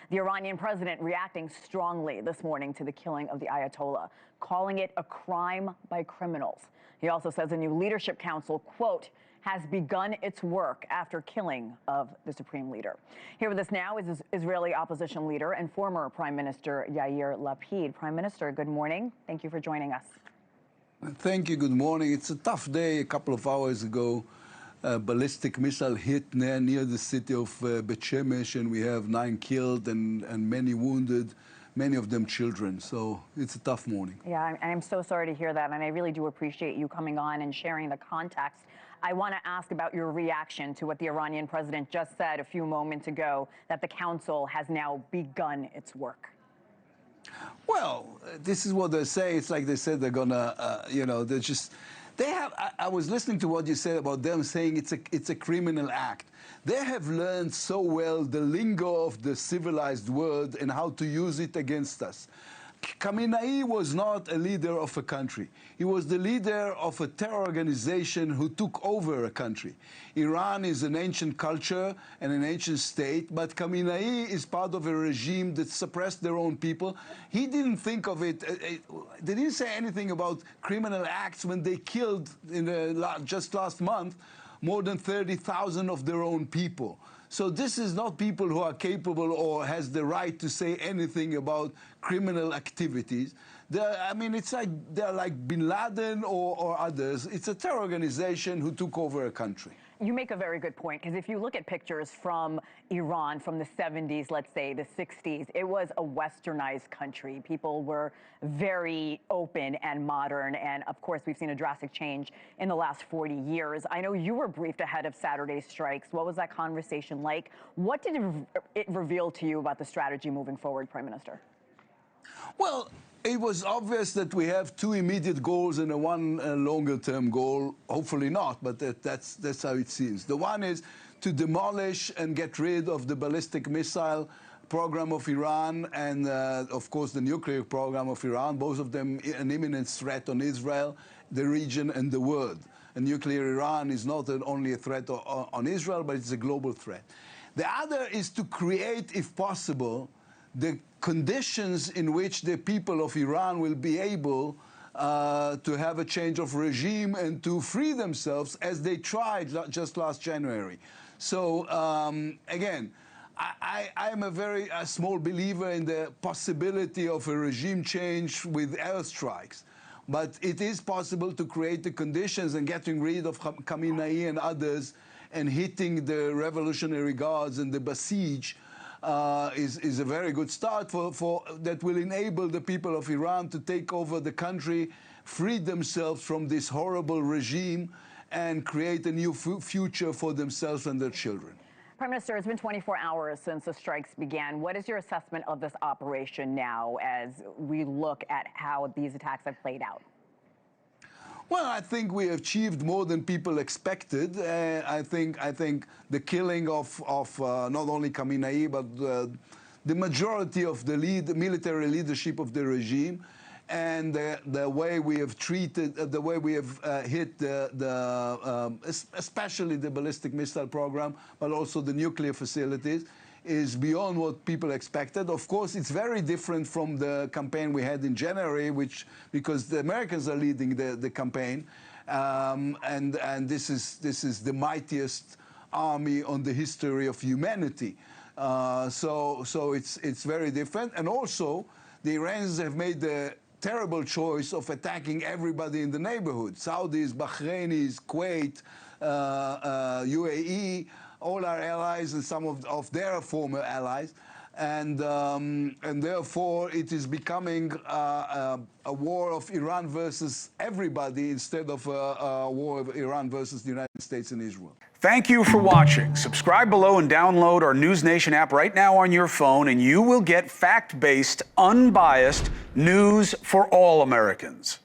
The Iranian president reacting strongly this morning to the killing of the Ayatollah, calling it a crime by criminals. He also says a new leadership council, quote, has begun its work after killing of the supreme leader. Here with us now is Israeli opposition leader and former Prime Minister Yair Lapid. Prime Minister, good morning. Thank you for joining us. Thank you. Good morning. It's a tough day. A couple of hours ago, a ballistic missile hit near the city of Bet Shemesh, and we have 9 killed and many wounded, many of them children. So it's a tough morning. Yeah, I'm so sorry to hear that, and I really do appreciate you coming on and sharing the context. I want to ask about your reaction to what the Iranian president just said a few moments ago, that the council has now begun its work. Well, this is what they say. It's like they said they're gonna, I was listening to what you said about them saying it's a criminal act. They have learned so well the lingo of the civilized world and how to use it against us. Khamenei was not a leader of a country. He was the leader of a terror organization who took over a country. Iran is an ancient culture and an ancient state, but Khamenei is part of a regime that suppressed their own people. He didn't think of it. They didn't say anything about criminal acts when they killed, just last month, more than 30,000 of their own people. So this is not people who are capable or has the right to say anything about criminal activities. It's like they're like Bin Laden or others. It's a terror organization who took over a country. You make a very good point, because if you look at pictures from Iran from the 70s, let's say the 60s, it was a westernized country. People were very open and modern. And of course, we've seen a drastic change in the last 40 years. I know you were briefed ahead of Saturday's strikes. What was that conversation like? What did it reveal to you about the strategy moving forward, Prime Minister? Well, it was obvious that we have 2 immediate goals and one longer-term goal. Hopefully not, but that's how it seems. The one is to demolish and get rid of the ballistic missile program of Iran and, of course, the nuclear program of Iran, both of them an imminent threat on Israel, the region, and the world. And nuclear Iran is not only a threat on Israel, but it's a global threat. The other is to create, if possible, the conditions in which the people of Iran will be able to have a change of regime and to free themselves as they tried just last January. So again, I am a very small believer in the possibility of a regime change with airstrikes. But it is possible to create the conditions, and getting rid of Khamenei and others and hitting the Revolutionary Guards and the Basij is a very good start that will enable the people of Iran to take over the country, free themselves from this horrible regime, and create a new future for themselves and their children. Prime Minister, it's been 24 hours since the strikes began. What is your assessment of this operation now as we look at how these attacks have played out? Well, I think we achieved more than people expected. I think the killing of not only Khamenei, but the majority of the military leadership of the regime, and the way we have treated, the way we have hit especially the ballistic missile program, but also the nuclear facilities, is beyond what people expected. Of course, it's very different from the campaign we had in January, because the Americans are leading the campaign, and this is the mightiest army on the history of humanity. So it's very different, and also the Iranians have made the terrible choice of attacking everybody in the neighborhood: Saudis, Bahrainis, Kuwait, UAE. All our allies and some of their former allies, and therefore it is becoming a war of Iran versus everybody instead of a war of Iran versus the United States and Israel. Thank you for watching. Subscribe below and download our NewsNation app right now on your phone, and you will get fact-based, unbiased news for all Americans.